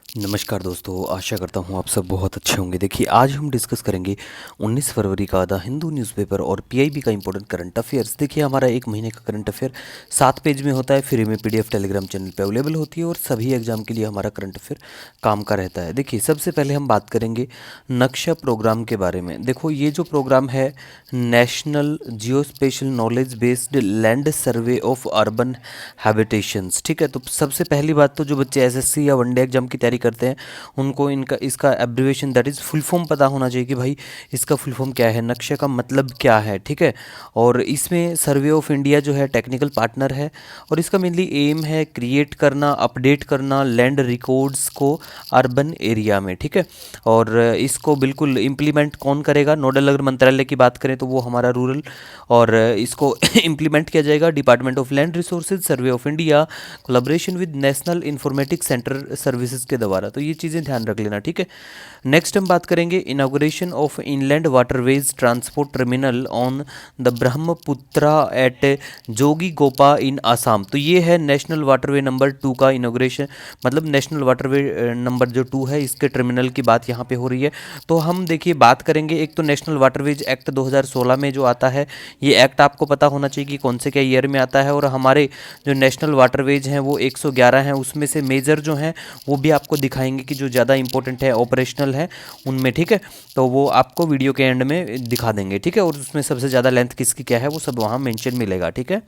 नमस्कार दोस्तों, आशा करता हूँ आप सब बहुत अच्छे होंगे। देखिए, आज हम डिस्कस करेंगे 19 फरवरी का द हिंदू न्यूज़पेपर और पीआईबी का इंपॉर्टेंट करंट अफेयर्स। देखिए, हमारा एक महीने का करंट अफेयर 7 पेज में होता है, फ्री में पीडीएफ टेलीग्राम चैनल पे अवेलेबल होती है और सभी एग्जाम के लिए हमारा करंट अफेयर काम का रहता है। देखिए, सबसे पहले हम बात करेंगे नक्शा प्रोग्राम के बारे में। देखो, ये जो प्रोग्राम है national geospatial knowledge based land survey of urban habitations, ठीक है। तो सबसे पहली बात तो जो बच्चे एसएससी या वनडे एग्जाम की तैयारी करते हैं उनको इनका इसका abbreviation that is full form पता होना चाहिए कि भाई इसका फुल फॉर्म क्या है, नक्शे का मतलब क्या है, ठीक है। और इसमें सर्वे ऑफ इंडिया जो है टेक्निकल पार्टनर है और इसका मेनली एम है क्रिएट करना, अपडेट करना लैंड रिकॉर्ड्स को अर्बन एरिया में, ठीक है। और इसको बिल्कुल इम्प्लीमेंट कौन करेगा, नोडल अगर मंत्रालय की बात करें तो वो हमारा रूरल, और इसको इम्प्लीमेंट किया जाएगा department of land resources survey of India collaboration with national informatics centre services के द्वारा। तो ये चीज़ें ध्यान रख लेना, ठीक है। नेक्स्ट हम बात करेंगे inauguration of inland waterways transport terminal on the Brahmaputra at Jogighopa in Assam. तो ये है नेशनल वाटरवे नंबर 2 का इनागोरेशन, मतलब नेशनल वाटरवे नंबर जो 2 है इसके टर्मिनल की बात यहाँ पे हो रही है। तो हम देखिए बात करेंगे, एक तो नेशनल वाटरवेज एक्ट 2016 में जो आता है, ये एक्ट आपको पता होना चाहिए कि कौन से क्या ईयर में आता है। और हमारे जो नेशनल वाटरवेज हैं वो 111 हैं, उसमें से मेजर जो हैं वो भी आपको दिखाएंगे कि जो ज़्यादा इंपॉर्टेंट है ऑपरेशनल है उनमें, ठीक है। तो वो आपको वीडियो के एंड में दिखा देंगे, ठीक है। और उसमें सबसे ज़्यादा लेंथ किसकी क्या है वो सब वहाँ मेंशन मिलेगा, ठीक है।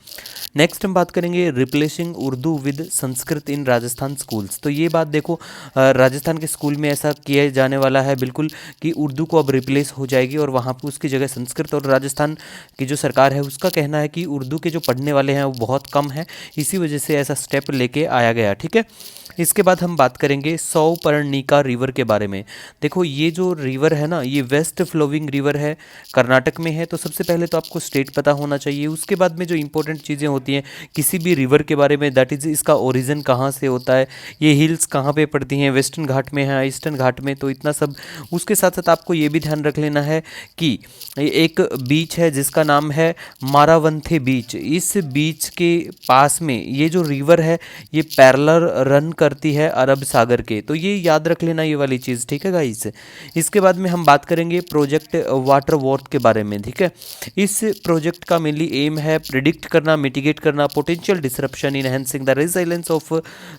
नेक्स्ट हम बात करेंगे replacing Urdu with Sanskrit in Rajasthan schools. तो ये बात देखो, राजस्थान के स्कूल में ऐसा किया जाने वाला है बिल्कुल कि उर्दू को अब रिप्लेस हो जाएगी और वहाँ पर उसकी जगह संस्कृत। और राजस्थान की जो सरकार है उसका कहना है कि उर्दू के जो पढ़ने वाले हैं वो बहुत कम है, इसी वजह से ऐसा स्टेप लेके आया गया, ठीक है। इसके बाद हम बात करेंगे सौपर्णिका रिवर के बारे में। देखो, ये जो रिवर है ना, ये वेस्ट फ्लोविंग रिवर है, कर्नाटक में है। तो सबसे पहले तो आपको स्टेट पता होना चाहिए। उसके बाद में जो इंपॉर्टेंट चीज़ें होती हैं किसी भी रिवर के बारे में, दैट इज़ इसका ओरिजिन कहाँ से होता है, ये हिल्स कहाँ पे पड़ती हैं, वेस्टर्न घाट में है, ईस्टर्न घाट में, तो इतना सब। उसके साथ साथ आपको ये भी ध्यान रख लेना है कि एक बीच है जिसका नाम है मारावंथे बीच। इस बीच के पास में ये जो रिवर है ये पैरेलल रन करती है अरब सागर के। तो ये याद रख लेना ये वाली चीज़, ठीक है गाइस। इसके बाद में हम बात करेंगे प्रोजेक्ट वाटर वॉर्थ के बारे में, ठीक है। इस प्रोजेक्ट का मेनली एम है प्रिडिक्ट करना, मिटिगेट करना potential disruption in enhancing the resilience of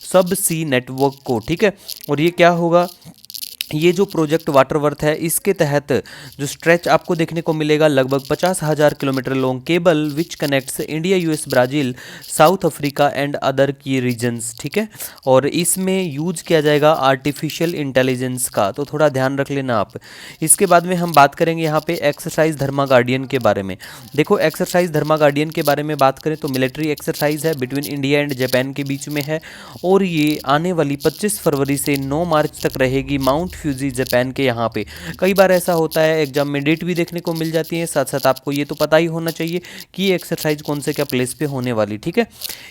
सब सी नेटवर्क को, ठीक है। और ये क्या होगा, ये जो प्रोजेक्ट वाटर वर्थ है इसके तहत जो स्ट्रेच आपको देखने को मिलेगा लगभग 50,000 kilometre long cable which connects India, US, Brazil, south Africa and other की रीजन्स, ठीक है। और इसमें यूज किया जाएगा आर्टिफिशियल इंटेलिजेंस का, तो थोड़ा ध्यान रख लेना आप। इसके बाद में हम बात करेंगे यहाँ पे एक्सरसाइज धर्मा गार्डियन के बारे में। देखो, एक्सरसाइज धर्मा गार्डियन के बारे में बात करें तो मिलिट्री एक्सरसाइज है बिटवीन इंडिया एंड जापान के बीच में है और ये आने वाली 25 फरवरी से 9 मार्च तक रहेगी माउंट फ्यूजी जापान के यहाँ पे। कई बार ऐसा होता है एग्जाम में डेट भी देखने को मिल जाती है, साथ साथ आपको ये तो पता ही होना चाहिए कि ये एक्सरसाइज कौन से क्या प्लेस पे होने वाली, ठीक है।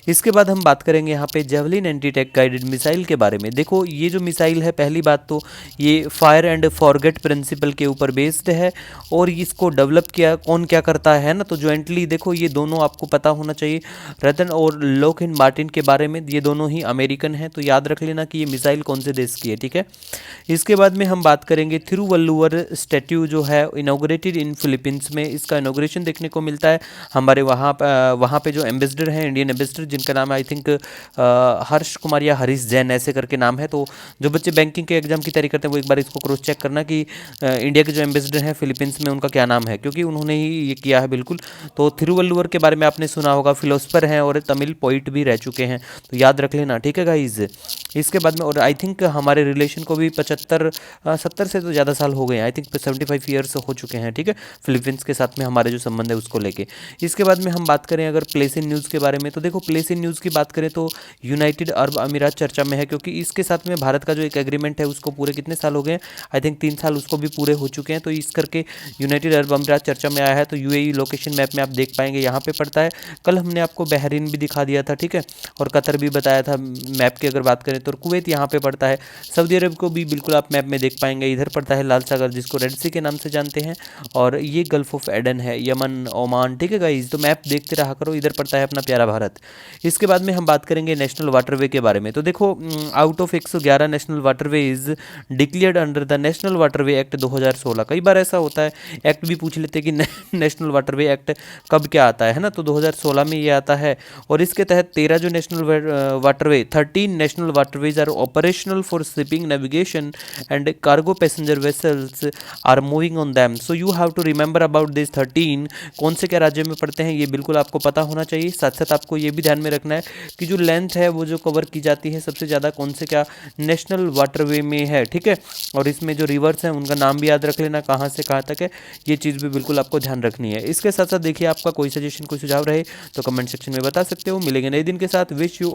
इसके बाद हम बात करेंगे यहाँ पे javelin anti tank guided missile के बारे में। देखो, ये जो मिसाइल है पहली बात तो ये फायर एंड फॉरगेट प्रिंसिपल के ऊपर बेस्ड है और इसको डेवलप किया कौन क्या करता है ना, तो ज्वाइंटली देखो ये दोनों आपको पता होना चाहिए। रतन और लोकहिन मार्टिन के बारे में, ये दोनों ही अमेरिकन हैं, तो याद रख लेना कि ये मिसाइल कौन से देश की है, ठीक है। इसके बाद में हम बात करेंगे थिरुवल्लुवर स्टैट्यू जो है इनॉग्रेटेड इन फिलीपींस में, इसका इनॉग्रेशन देखने को मिलता है हमारे वहाँ पे जो एम्बेसडर हैं, इंडियन एम्बेसडर, जिनका नाम आई थिंक हर्ष कुमार या हरीश जैन ऐसे करके नाम है। तो जो बच्चे बैंकिंग के एग्जाम की तैयारी करते हैं वो एक बार इसको क्रॉस चेक करना कि इंडिया के जो एम्बेसडर हैं फिलीपींस में उनका क्या नाम है, क्योंकि उन्होंने ही ये किया है बिल्कुल। तो थिरुवल्लुवर के बारे में आपने सुना होगा, फिलोसफर हैं और तमिल पोइट भी रह चुके हैं, तो याद रख लेना, ठीक है गाइज। इसके बाद में और आई थिंक हमारे रिलेशन को भी 70 से तो ज़्यादा साल हो गए हैं, आई थिंक 75 ईयर्स हो चुके हैं, ठीक है, फिलीपींस के साथ में हमारे जो संबंध है उसको लेके। इसके बाद में हम बात करें अगर प्लेस इन न्यूज़ के बारे में, तो देखो प्लेस इन न्यूज़ की बात करें तो यूनाइटेड अरब अमीरात चर्चा में है, क्योंकि इसके साथ में भारत का जो एक एग्रीमेंट है उसको पूरे कितने साल हो गए हैं, आई थिंक 3 साल उसको भी पूरे हो चुके हैं। तो इस करके यूनाइटेड अरब अमीरात चर्चा में आया है। तो यूएई लोकेशन मैप में आप देख पाएंगे यहाँ पे पड़ता है। कल हमने आपको बहरीन भी दिखा दिया था, ठीक है, और कतर भी बताया था मैप की अगर बात करें तो, कुवैत यहाँ पे पड़ता है। सऊदी अरब को भी बिल्कुल आप आप मैप में देख पाएंगे इधर पड़ता है लाल सागर, जिसको रेड सी के नाम से जानते हैं, और ये गल्फ ऑफ एडन है, यमन, ओमान। ठीक है गाइज, तो मैप देखते रहा करो, इधर पड़ता है अपना प्यारा भारत। इसके बाद में हम बात करेंगे नेशनल वाटरवे के बारे में। तो देखो, out of 111 national waterways declared under the national waterway act 2016। कई बार ऐसा होता है, एक्ट भी पूछ लेते हैं कि नेशनल वाटरवे एक्ट कब क्या आता है ना, तो 2016 में ये आता है। और इसके तहत 13 जो national waterway 13 national waterways are operational for shipping, navigation and cargo passenger vessels are moving on them. So you have to remember about this 13 कौन से क्या राज्य में पड़ते हैं, ये बिल्कुल आपको पता होना चाहिए। साथ साथ आपको ये भी ध्यान में रखना है कि जो लेंथ है वो जो कवर की जाती है सबसे ज़्यादा कौन से क्या नेशनल वाटरवे में है। ठीक है, और इसमें जो रिवर्स हैं उनका नाम भी याद रख लेना, कहाँ से कहाँ तक है, ये चीज़ भी बिल्कुल आपको ध्यान रखनी है। इसके साथ साथ देखिए, आपका कोई सजेशन कोई सुझाव रहे तो कमेंट सेक्शन में बता सकते हो। मिलेंगे नए दिन के साथ। Wish you